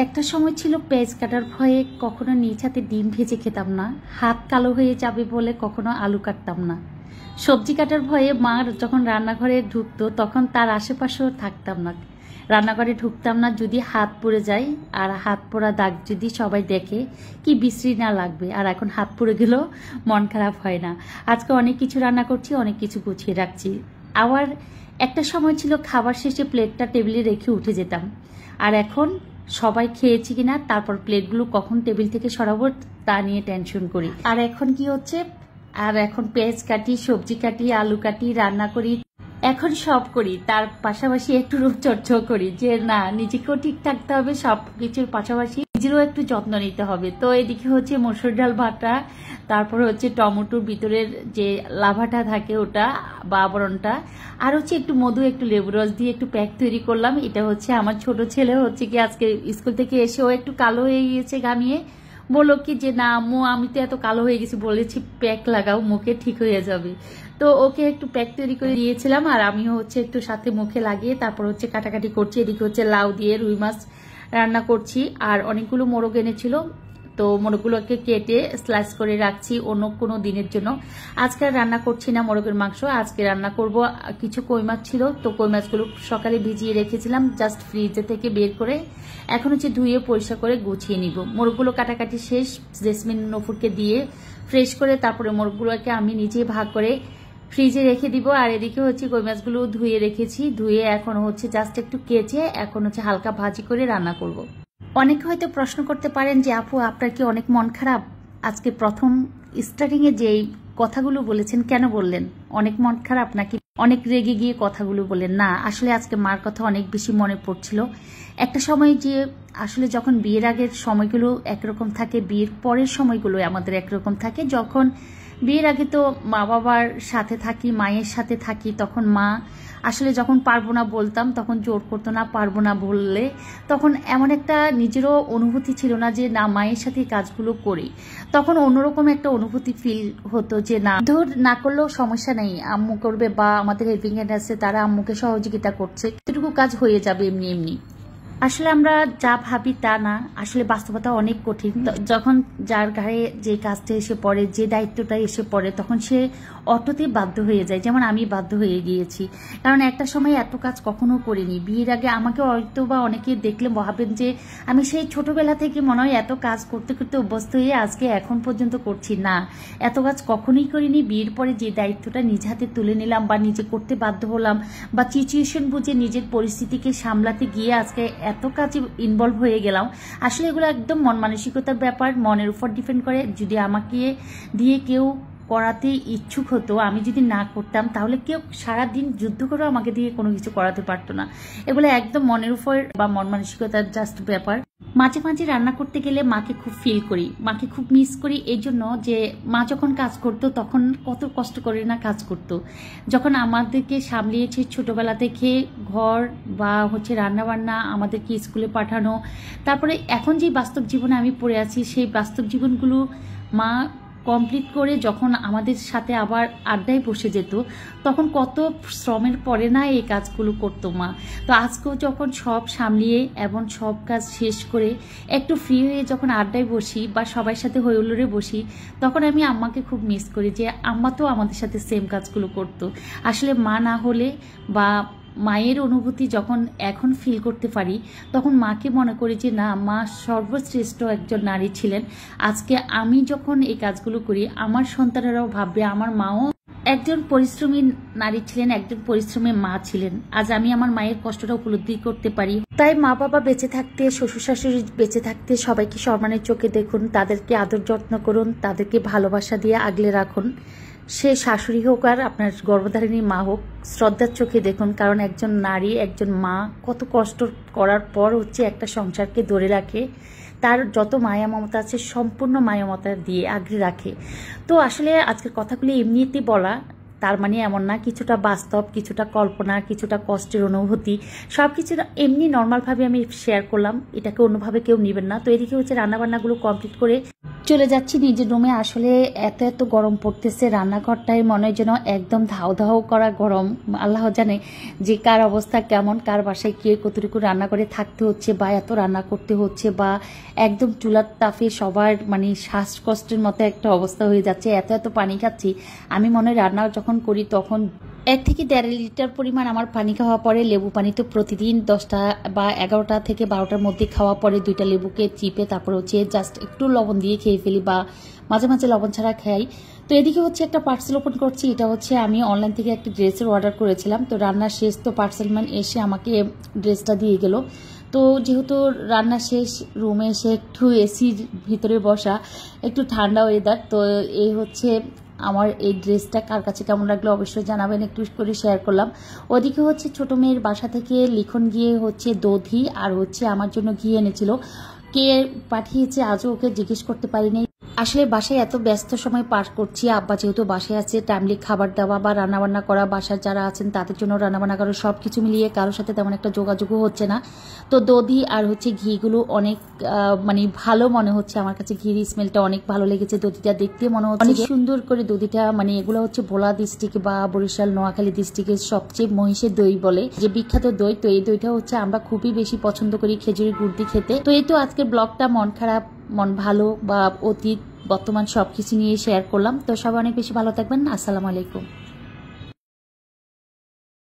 একটা সময় ছিল পেঁয়াজ কাটার ভয়ে কখনো নিজ হাতে ডিম ভেজে খেতাম না, হাত কালো হয়ে যাবে বলে কখনো আলু কাটতাম না। সবজি কাটার ভয়ে মা যখন রান্নাঘরে ঢুকতো তখন তার আশেপাশেও থাকতাম না, রান্নাঘরে ঢুকতাম না যদি হাত পুড়ে যায়। আর হাত পোড়া দাগ যদি সবাই দেখে কি বিশ্রী না লাগবে। আর এখন হাত পুড়ে গেলেও মন খারাপ হয় না। আজকে অনেক কিছু রান্না করছি, অনেক কিছু গুছিয়ে রাখছি। আবার একটা সময় ছিল খাবার শেষে প্লেটটা টেবিলে রেখে উঠে যেতাম। আর এখন সবাই খেয়েছি কিনা তারপর প্লেটগুলো কখন টেবিল থেকে সরাবো তা নিয়ে টেনশন করি। আর এখন কি হচ্ছে, আর এখন পেঁয়াজ কাটি, সবজি কাটি, আলু কাটি, রান্না করি, এখন সব করি। তার পাশাপাশি একটু রূপচর্চাও করি যে না, নিজেকেও ঠিক থাকতে হবে, সব কিছুর পাশাপাশি নিজেরও একটু যত্ন নিতে হবে। তো এদিকে হচ্ছে মসুর ডাল ভাটা, তারপরে হচ্ছে টমেটোর ভিতরের যে লাভাটা থাকে ওটা বা আবরণটা, আর হচ্ছে একটু মধু, একটু লেবু রস দিয়ে একটু প্যাক তৈরি করলাম। এটা হচ্ছে আমার ছোট ছেলে হচ্ছে কি আজকে স্কুল থেকে এসে ও একটু কালো হয়ে গিয়েছে ঘামিয়ে, বললো কি যে না আম্মু আমি তো এত কালো হয়ে গেছি, বলেছি প্যাক লাগাও মুখে ঠিক হয়ে যাবে। তো ওকে একটু প্যাক তৈরি করে দিয়েছিলাম আর আমিও হচ্ছে একটু সাথে মুখে লাগিয়ে তারপর হচ্ছে কাটাকাটি করছি। এদিকে হচ্ছে লাউ দিয়ে রুই মাছ রান্না করছি আর অনেকগুলো মোরগ এনেছিল, তো মোরগগুলোকে কেটে স্লাইস করে রাখছি অন্য কোনো দিনের জন্য। আজকে আর রান্না করছি না মোরগের মাংস, আজকে রান্না করব কিছু কই মাছ ছিল, তো কই মাছগুলো সকালে ভিজিয়ে রেখেছিলাম জাস্ট ফ্রিজে থেকে বের করে, এখন হচ্ছে ধুয়ে পরিষ্কার করে গুছিয়ে নিব। মোরগগুলো কাটাকাটি শেষ, জেসমিন নফুরকে দিয়ে ফ্রেশ করে তারপরে মোরগগুলোকে আমি নিজে ভাগ করে ফ্রিজে রেখে দিব। আর এদিকে হচ্ছে কই মাছগুলো ধুয়ে রেখেছি, ধুয়ে এখন হচ্ছে জাস্ট একটু কেচে এখন হচ্ছে হালকা ভাজি করে রান্না করব। অনেকে হয়তো প্রশ্ন করতে পারেন যে আপু আপনার কি অনেক মন খারাপ? আজকে প্রথম স্টার্টিং এ যে কথাগুলো বলেছেন কেন বললেন অনেক মন খারাপ, নাকি অনেক রেগে গিয়ে কথাগুলো বললেন? না, আসলে আজকে মার কথা অনেক বেশি মনে পড়ছিল। একটা সময় যে আসলে যখন বিয়ের আগের সময়গুলো একরকম থাকে, বিয়ের পরের সময়গুলো আমাদের একরকম থাকে। যখন বিয়ের আগে তো মা বাবার সাথে থাকি, মায়ের সাথে থাকি, তখন মা আসলে যখন পারবো না বলতাম তখন জোর করতো না, পারবো না বললে তখন এমন একটা নিজেরও অনুভূতি ছিল না যে না মায়ের সাথে কাজগুলো করি, তখন অন্যরকম একটা অনুভূতি ফিল হতো যে না ধর না করলেও সমস্যা নেই, আম্মু করবে বা আমাদের হেল্পিং হ্যান্ড আছে তারা আম্মুকে সহযোগিতা করছে, এটুকু কাজ হয়ে যাবে এমনি এমনি। আসলে আমরা যা ভাবি তা না, আসলে বাস্তবতা অনেক কঠিন। যখন যার ঘাড়ে যে কাজটা এসে পড়ে, যে দায়িত্বটা এসে পড়ে, তখন সে অটোতে বাধ্য হয়ে যায়। যেমন আমি বাধ্য হয়ে গিয়েছি, কারণ একটা সময় এত কাজ কখনো করিনি। বিয়ের আগে আমাকে হয়তো বা অনেকে দেখলে ভাবেন যে আমি সেই ছোটবেলা থেকে মনে হয় এত কাজ করতে করতে অভ্যস্ত হয়ে আজকে এখন পর্যন্ত করছি। না, এত কাজ কখনোই করিনি। বিয়ের পরে যে দায়িত্বটা নিজ হাতে তুলে নিলাম বা নিজে করতে বাধ্য হলাম বা সিচুয়েশন বুঝে নিজের পরিস্থিতিকে সামলাতে গিয়ে আজকে এত কাজে ইনভলভ হয়ে গেলাম। আসলে এগুলো একদম মন মানসিকতার ব্যাপার, মনের উপর ডিপেন্ড করে। যদি আমাকে দিয়ে কেউ করাতে ইচ্ছুক হতো, আমি যদি না করতাম তাহলে কেউ সারাদিন যুদ্ধ করেও আমাকে দিয়ে কোনো কিছু করাতে পারতো না। এগুলো একদম মনের উপর বা মন মানসিকতার জাস্ট ব্যাপার। মাঝে মাঝে রান্না করতে গেলে মাকে খুব ফিল করি, মাকে খুব মিস করি এই জন্য যে মা যখন কাজ করতো তখন কত কষ্ট করে না কাজ করতো। যখন আমাদেরকে সামলিয়েছে ছোটবেলা থেকে, ঘর বা হচ্ছে রান্নাবান্না, আমাদেরকে স্কুলে পাঠানো, তারপরে এখন যে বাস্তব জীবনে আমি পড়ে আছি সেই বাস্তব জীবনগুলো মা কমপ্লিট করে যখন আমাদের সাথে আবার আড্ডায় বসে যেত তখন কত শ্রমের পরে না এই কাজগুলো করতো মা। তো আজকেও যখন সব সামলিয়ে এবং সব কাজ শেষ করে একটু ফ্রি হয়ে যখন আড্ডায় বসি বা সবার সাথে হইহুল্লোড়ে বসি, তখন আমি আম্মাকে খুব মিস করি যে আম্মা তো আমাদের সাথে সেম কাজগুলো করতো। আসলে মা না হলে বা মায়ের অনুভূতি যখন এখন ফিল করতে পারি তখন মাকে মনে করি যে না, মা সর্বশ্রেষ্ঠ একজন নারী ছিলেন। আজকে আমি যখন এই কাজগুলো করি আমার সন্তানেরাও ভাববে আমার মাও একজন পরিশ্রমী নারী ছিলেন, একজন পরিশ্রমী মা ছিলেন। আজ আমি আমার মায়ের কষ্টটা উপলব্ধি করতে পারি। তাই মা বাবা বেঁচে থাকতে, শ্বশুর শাশুড়ি বেঁচে থাকতে সবাইকে সম্মানের চোখে দেখুন, তাদেরকে আদর যত্ন করুন, তাদেরকে ভালোবাসা দিয়ে আগলে রাখুন। সে শাশুড়ি হোক আর আপনার গর্ভধারিণী মা হোক, শ্রদ্ধার চোখে দেখুন। কারণ একজন নারী, একজন মা কত কষ্ট করার পর হচ্ছে একটা সংসারকে ধরে রাখে, তার যত মায়া মমতা আছে সম্পূর্ণ মায়া মমতা দিয়ে আগলে রাখে। তো আসলে আজকের কথাগুলি এমনিতেই বলা, তার মানে এমন না, কিছুটা বাস্তব, কিছুটা কল্পনা, কিছুটা কষ্টের অনুভূতি, সব কিছু এমনি নর্মালভাবে আমি শেয়ার করলাম, এটাকে অন্যভাবে কেউ নেবেন না। তো এদিকে হচ্ছে রান্নাবান্নাগুলো কমপ্লিট করে চলে যাচ্ছি নিজের রুমে। আসলে এত এত গরম পড়তেছে, রান্নাঘরটাই মনে হয় যেন একদম ধাও ধাও করা গরম। আল্লাহ জানে যে কার অবস্থা কেমন, কার বাসায় কে কতটুকু রান্না করে থাকতে হচ্ছে বা এত রান্না করতে হচ্ছে, বা একদম চুলার তাপে সবার মানে শ্বাসকষ্টের মতো একটা অবস্থা হয়ে যাচ্ছে। এত এত পানি খাচ্ছি আমি, মনে হয় রান্না যখন করি তখন 1 থেকে 1.5 লিটার পরিমাণ আমার পানি খাওয়া পড়ে। লেবু পানি তো প্রতিদিন 10টা বা 11টা থেকে 12টার মধ্যে খাওয়া পড়ে। 2টা লেবুকে চিপে তারপর হচ্ছে জাস্ট একটু লবণ দিয়ে খেয়ে ফেলি, বা মাঝে মাঝে লবণ ছাড়া খাই। তো এদিকে হচ্ছে একটা পার্সেল ওপেন করছি। এটা হচ্ছে আমি অনলাইন থেকে একটা ড্রেসের অর্ডার করেছিলাম। তো রান্না শেষ, তো পার্সেলম্যান এসে আমাকে ড্রেসটা দিয়ে গেল। তো যেহেতু রান্না শেষ, রুমে এসে একটু এসির ভিতরে বসা, একটু ঠান্ডা ওয়েদার। তো এই হচ্ছে আমার এই ড্রেসটা কার কাছে কেমন লাগলো অবশ্যই জানাবেন, একটু করে শেয়ার করলাম। ওদিকে হচ্ছে ছোট মেয়ের বাসা থেকে লিখন গিয়ে হচ্ছে দধি আর হচ্ছে আমার জন্য ঘি এনেছিল। কে পাঠিয়েছে আজও ওকে জিজ্ঞেস করতে পারিনি। আসলে বাসায় এত ব্যস্ত সময় পার করছি, আব্বা যেহেতু বাসায় আছে, টাইমলি খাবার দেওয়া বা রান্নাবান্না করা, বাসার যারা আছেন তাদের জন্য রান্নাবান্না করা, সব কিছু মিলিয়ে কারোর সাথে তেমন একটা যোগাযোগও হচ্ছে না। তো দধি আর হচ্ছে ঘিগুলো অনেক মানে ভালো মনে হচ্ছে আমার কাছে। ঘির স্মেলটা অনেক ভালো লেগেছে, দধিটা দেখতে মনে হচ্ছে অনেক সুন্দর করে দধিটা। মানে এগুলো হচ্ছে ভোলা ডিস্ট্রিক্ট বা বরিশাল নোয়াখালী ডিস্ট্রিক্টের সবচেয়ে মহিষের দই বলে যে বিখ্যাত দই। তো এই দইটা হচ্ছে আমরা খুবই বেশি পছন্দ করি খেজুরি গুড় দিয়ে খেতে। তো এই তো আজকের ব্লগটা মন খারাপ, মন ভালো বা অতীত বর্তমান সবকিছু নিয়ে শেয়ার করলাম। তো সবাই অনেক বেশি ভালো থাকবেন। আসসালামু আলাইকুম।